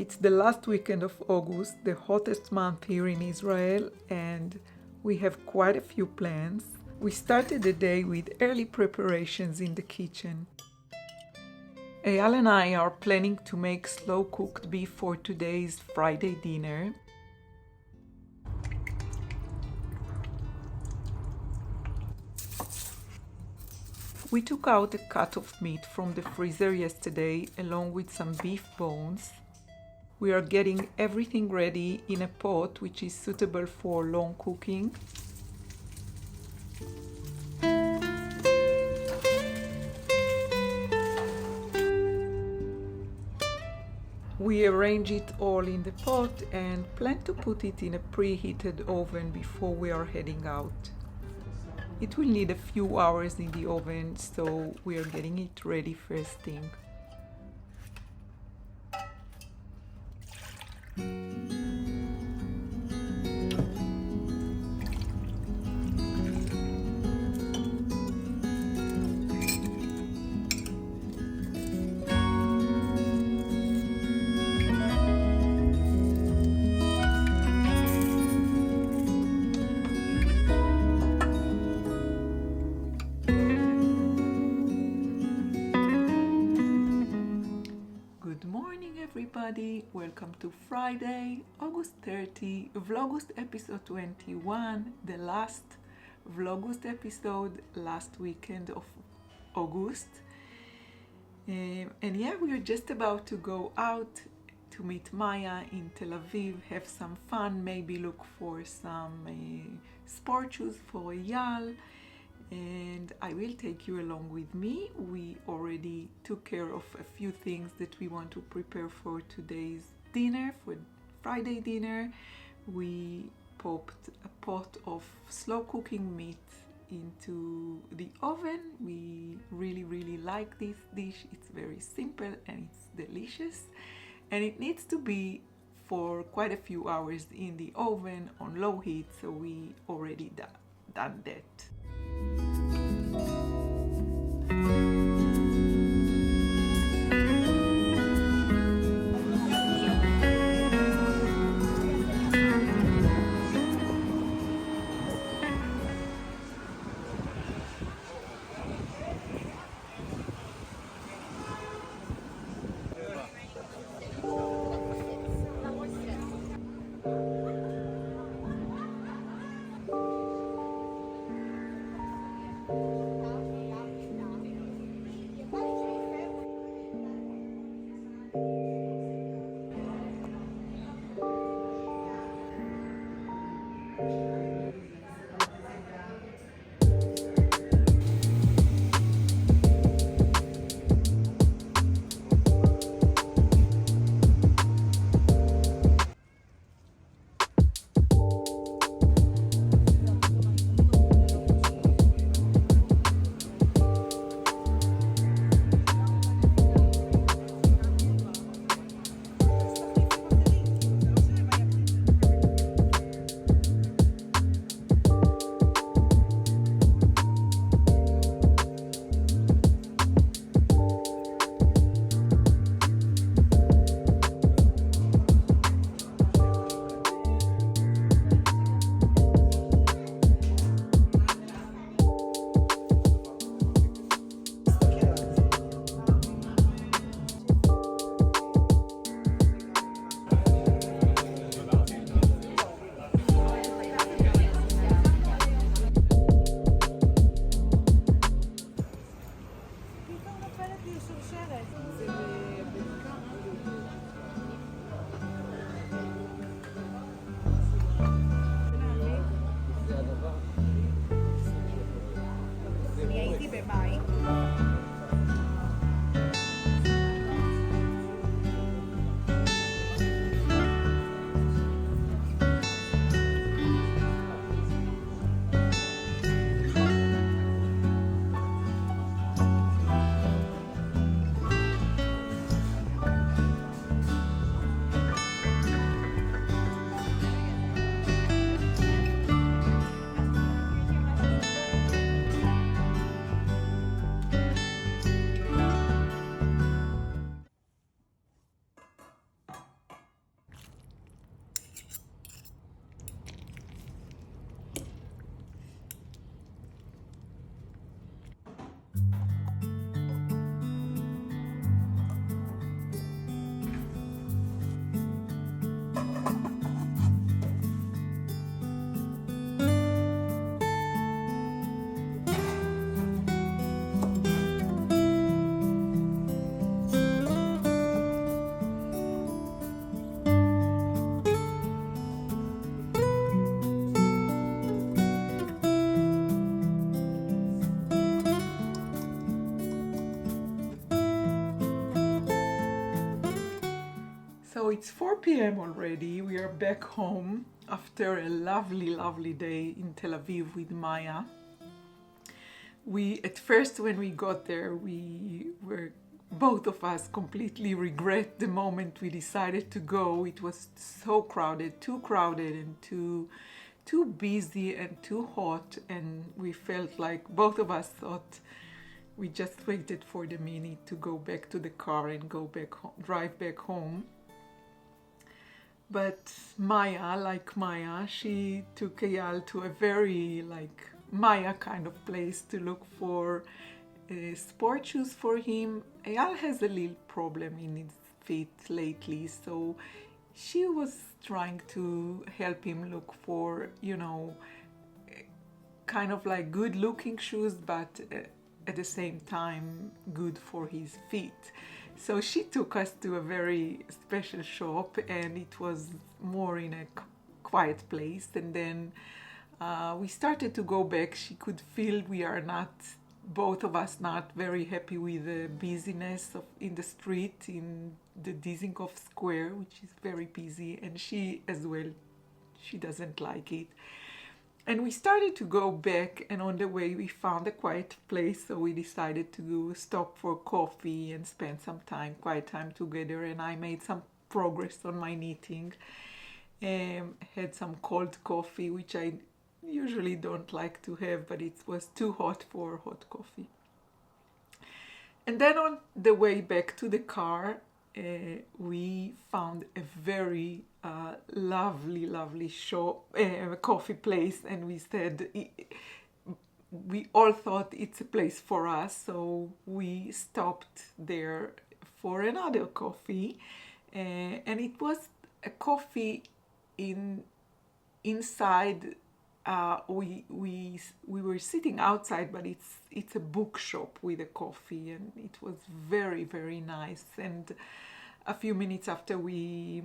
It's the last weekend of August, the hottest month here in Israel, and we have quite a few plans. We started the day with early preparations in the kitchen. Eyal and I are planning to make slow-cooked beef for today's Friday dinner. We took out a cut of meat from the freezer yesterday along with some beef bones. We are getting everything ready in a pot which is suitable for long cooking. We arrange it all in the pot and plan to put it in a preheated oven before we are heading out. It will need a few hours in the oven, so we are getting it ready first thing. Everybody, welcome to Friday, August 30, Vlogust episode 21, the last Vlogust episode last weekend of August. And yeah, we are just about to go out to meet Maya in Tel Aviv, have some fun, maybe look for some sport shoes for Eyal. And I will take you along with me. We already took care of a few things that we want to prepare for today's dinner, for Friday dinner. We popped a pot of slow cooking meat into the oven. We really like this dish. It's very simple and it's delicious. And it needs to be for quite a few hours in the oven on low heat, so we already done that. So it's 4 p.m. already. We are back home after a lovely, lovely day in Tel Aviv with Maya. At first, when we got there, we were both of us completely regret the moment we decided to go. It was so crowded, and too busy and too hot, and we felt like both of us thought we just waited for the minute to go back to the car and go back home, drive back home. But Maya, she took Eyal to a very Maya kind of place to look for sport shoes for him. Eyal has a little problem in his feet lately, so she was trying to help him look for, kind of like good looking shoes, but at the same time good for his feet. So she took us to a very special shop, and it was more in a quiet place. And then we started to go back. She could feel we are both of us not very happy with the busyness in the street, in the Dizengoff Square, which is very busy, and she as well, she doesn't like it. And we started to go back, and on the way we found a quiet place, so we decided to stop for coffee and spend some quiet time together. And I made some progress on my knitting. Had some cold coffee, which I usually don't like to have, but it was too hot for hot coffee. And then on the way back to the car, we found a very lovely shop, coffee place, and we said we all thought it's a place for us, so we stopped there for another coffee, and it was a coffee inside. We were sitting outside, but it's a bookshop with a coffee, and it was very, very nice. And a few minutes after we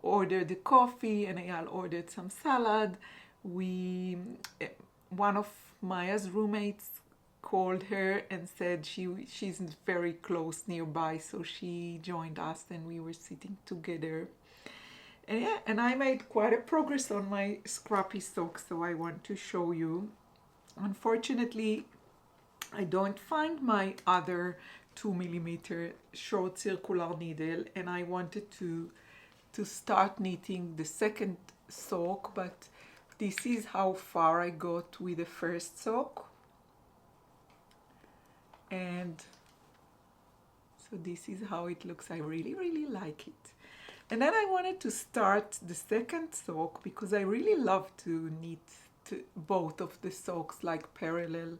ordered the coffee and Eyal ordered some salad, one of Maya's roommates called her and said she's very close nearby, so she joined us and we were sitting together. And I made quite a progress on my Scrappy socks, so I want to show you. Unfortunately, I don't find my other 2mm short circular needle, and I wanted to start knitting the second sock, but this is how far I got with the first sock. And so this is how it looks. I really, really like it. And then I wanted to start the second sock because I really love to knit both of the socks like parallel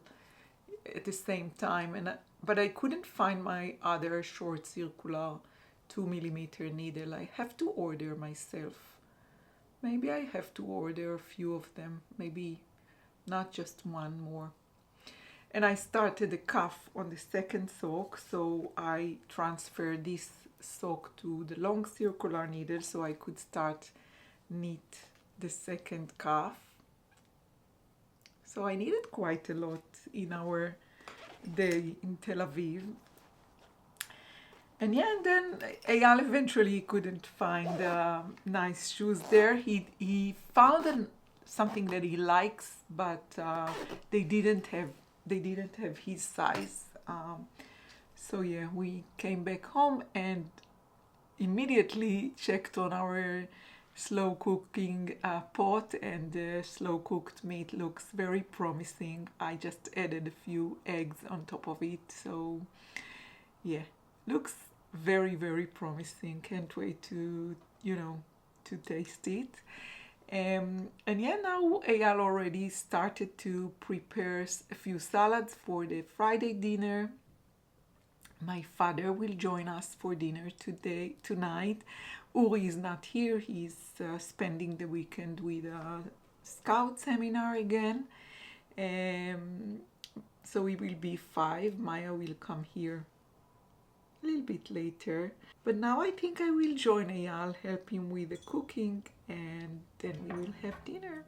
at the same time. But I couldn't find my other short circular 2mm needle. I have to order myself. Maybe I have to order a few of them, maybe not just one more. And I started the cuff on the second sock, so I transferred this sock to the long circular needle so I could start knit the second cuff. So I knitted quite a lot in our day in Tel Aviv. And then Eyal eventually couldn't find nice shoes there. He found something that he likes, but they didn't have his size. So yeah, we came back home and immediately checked on our slow cooking pot, and the slow cooked meat looks very promising. I just added a few eggs on top of it, so yeah, looks very, very promising. Can't wait to taste it. And now Eyal already started to prepare a few salads for the Friday dinner. My father will join us for dinner tonight. Uri is not here. He's spending the weekend with a scout seminar again. So we will be 5. Maya will come here a little bit later. But now I think I will join Eyal, help him with the cooking, and then we will have dinner.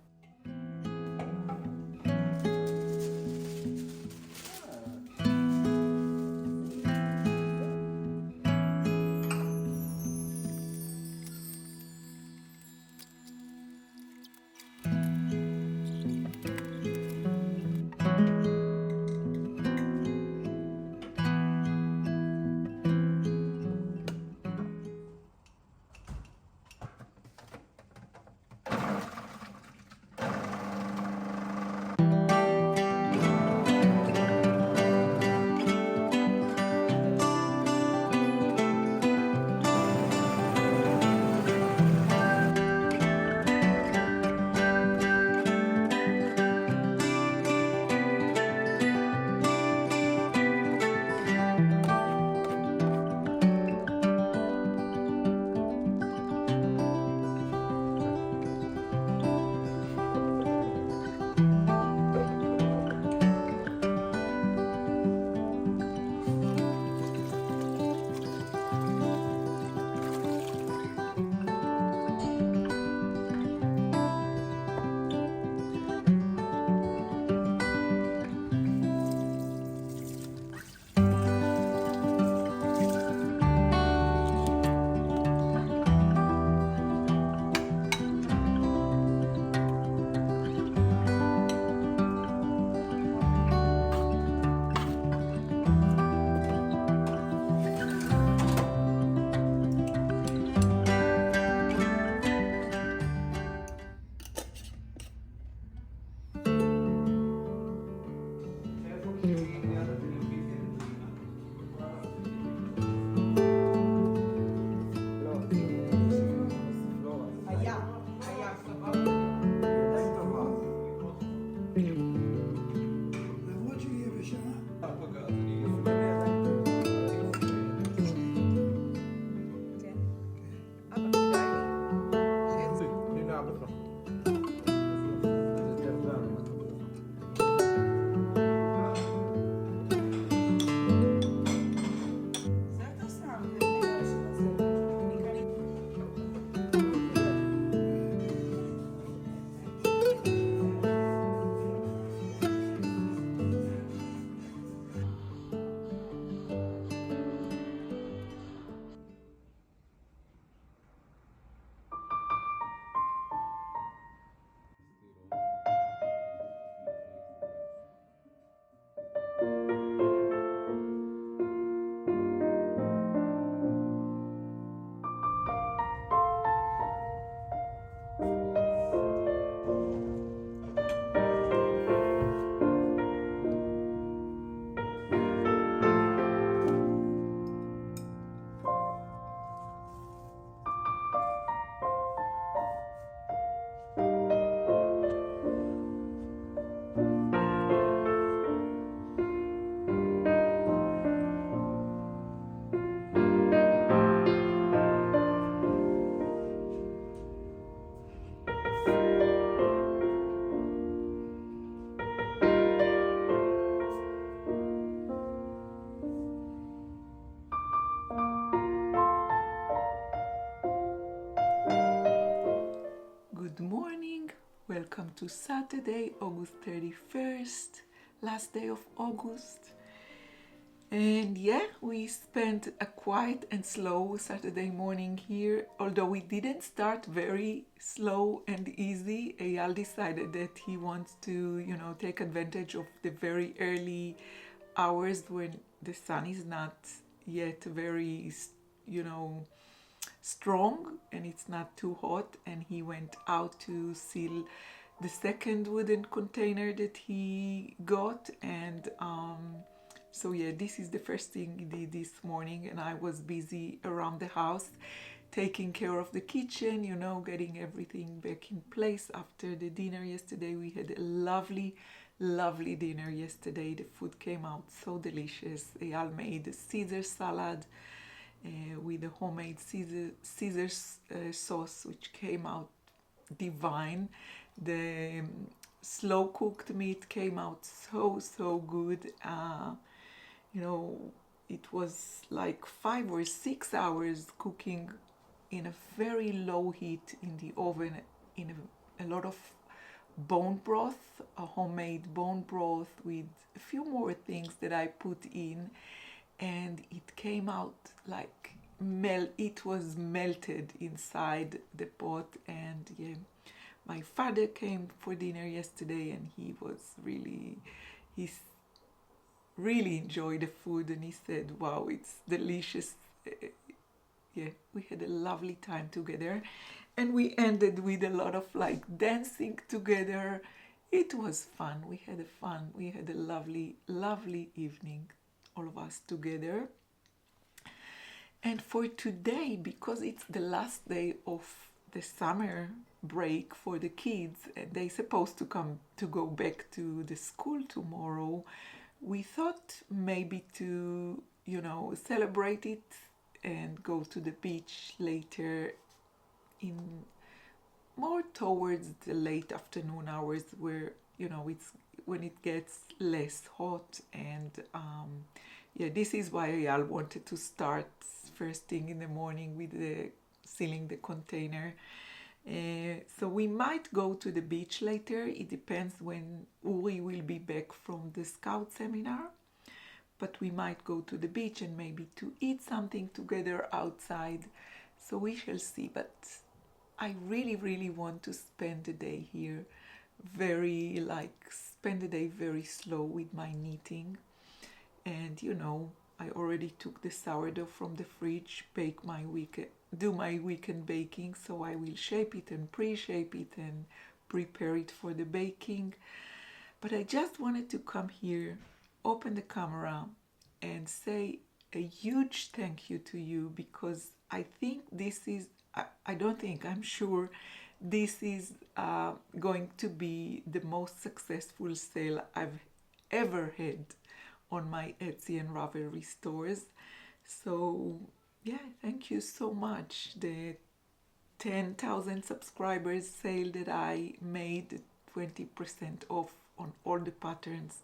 welcome to Saturday, August 31st, last day of August. And yeah, we spent a quiet and slow Saturday morning here. Although we didn't start very slow and easy, Eyal decided that he wants to, take advantage of the very early hours when the sun is not yet very, strong and it's not too hot, and he went out to seal the second wooden container that he got. And so yeah, this is the first thing he did this morning, and I was busy around the house taking care of the kitchen, getting everything back in place after the dinner yesterday. We had a lovely dinner yesterday. The food came out so delicious. Eyal made a Caesar salad with a homemade Caesar sauce, which came out divine. The slow cooked meat came out so good. It was like 5 or 6 hours cooking in a very low heat in the oven, in a lot of bone broth, a homemade bone broth with a few more things that I put in, and it came out like it was melted inside the pot. And yeah, my father came for dinner yesterday, and he really enjoyed the food, and he said, wow, it's delicious. Yeah, we had a lovely time together, and we ended with a lot of dancing together. It was fun. We had a lovely evening, all of us together. And for today, because it's the last day of the summer break for the kids, and they're supposed to go back to the school tomorrow, we thought maybe to, celebrate it and go to the beach later, in more towards the late afternoon hours, where, it's when it gets less hot. And yeah, this is why Eyal wanted to start first thing in the morning with sealing the container. So we might go to the beach later. It depends when Uri will be back from the scout seminar. But we might go to the beach and maybe to eat something together outside. So we shall see. But I really want to spend the day here, spend the day very slow with my knitting. And I already took the sourdough from the fridge, do my weekend baking, so I will shape it and pre-shape it and prepare it for the baking. But I just wanted to come here, open the camera, and say a huge thank you to you, because I think I'm sure this is going to be the most successful sale I've ever had on my Etsy and Ravelry stores. So yeah, thank you so much. The 10,000 subscribers sale that I made, 20% off on all the patterns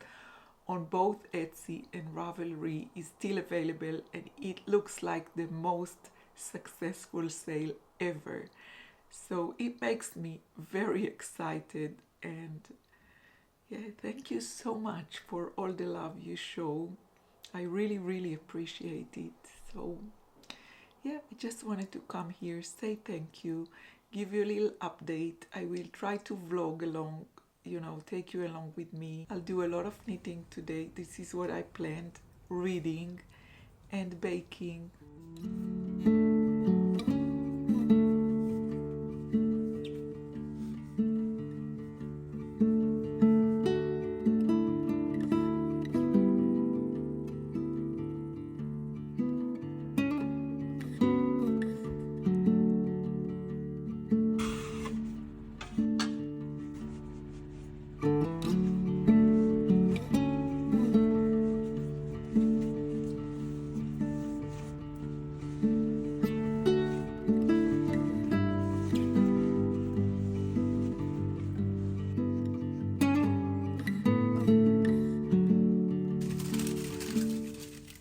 on both Etsy and Ravelry, is still available, and it looks like the most successful sale ever. So it makes me very excited, and yeah, thank you so much for all the love you show. I really appreciate it. So yeah, I just wanted to come here, say thank you, give you a little update. I will try to vlog along, take you along with me. I'll do a lot of knitting today. This is what I planned, reading and baking.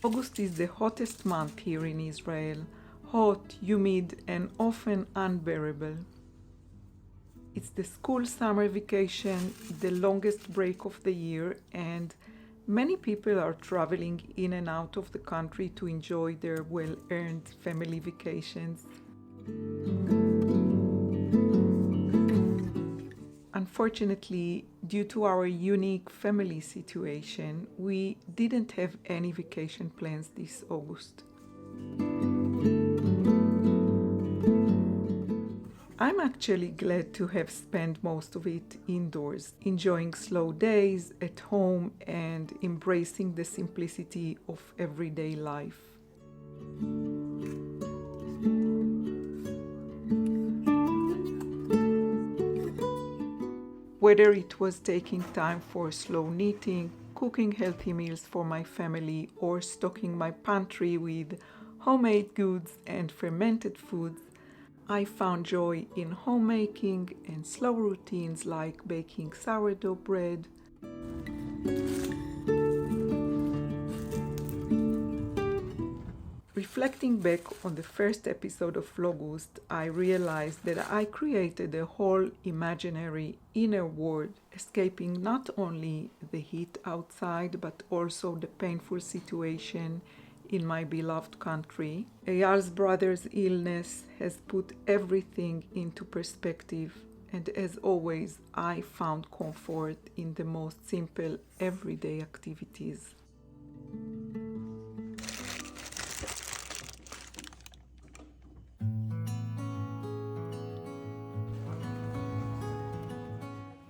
August is the hottest month here in Israel. Hot, humid, and often unbearable. It's the school summer vacation, the longest break of the year, and many people are traveling in and out of the country to enjoy their well-earned family vacations. Unfortunately, due to our unique family situation, we didn't have any vacation plans this August. I'm actually glad to have spent most of it indoors, enjoying slow days at home and embracing the simplicity of everyday life. Whether it was taking time for slow knitting, cooking healthy meals for my family, or stocking my pantry with homemade goods and fermented foods, I found joy in homemaking and slow routines like baking sourdough bread. Reflecting back on the first episode of Vlogust, I realized that I created a whole imaginary inner world, escaping not only the heat outside but also the painful situation in my beloved country. Eyal's brother's illness has put everything into perspective, and as always, I found comfort in the most simple everyday activities.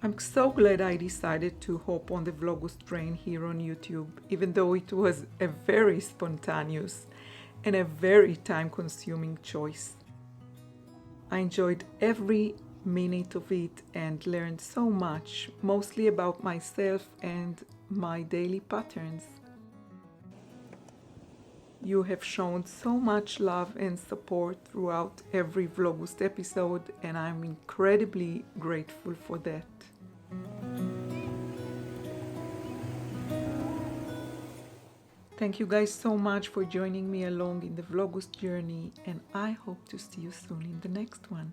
I'm so glad I decided to hop on the Vlogust train here on YouTube, even though it was a very spontaneous and a very time-consuming choice. I enjoyed every minute of it and learned so much, mostly about myself and my daily patterns. You have shown so much love and support throughout every Vlogust episode, and I'm incredibly grateful for that. Thank you guys so much for joining me along in the Vlogust journey, and I hope to see you soon in the next one.